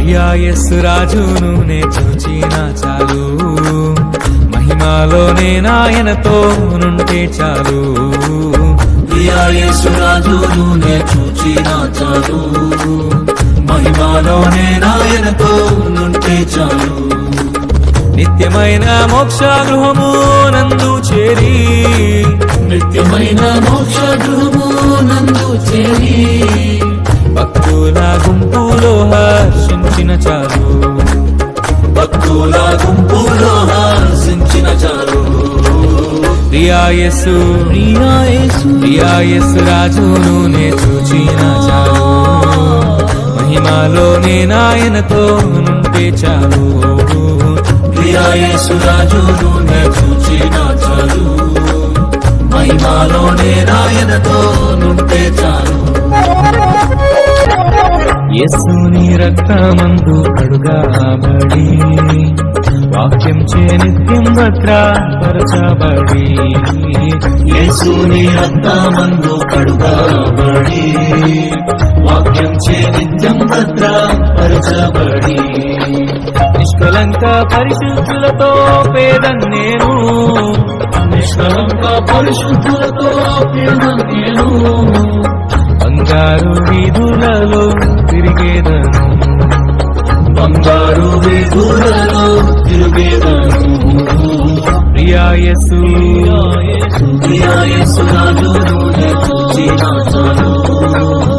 యేసు రాజును నే చూచిన చాలు, మహిమాలోనే నాయనతో నుంటే చాలు. యేసు రాజును నే చూచిన చాలు, మహిమాలోనే నాయనతో నుంటే చాలు. నిత్యమైన మోక్ష గృహము నందు చేరి, నిత్యమైన మోక్ష గృహము నందు చేరి, భక్తుల గుంపులో హర్షించిన చాలు, భక్తుల గుంపులో హర్షించిన చాలు. యేసు రాజును నే చూచిన చాలు, మహిమాలోనే నాయనతో నుంటే చాలు. యేసు రాజును నే చూచిన చాలు, మహిమాలోనే నాయనతో నుంటే చాలు. యేసుని రక్తమందు కడుగబడి, వాక్యం చే నిత్యం భద్రపరచబడి, యేసుని రక్తమందు కడుగబడి, వాక్యం చే నిత్యం భద్రపరచబడి, నిష్కలంక పరిశుద్ధులతో పేదన్ నేను, నిష్కలంక పరిశుద్ధులతో పేదన్ నేను, బంగారు వీధులలో తిరిగేదను, బంగారు వీధులలో తిరిగేదను. యేసు యేసు రాజును నే చూచిన చాలు,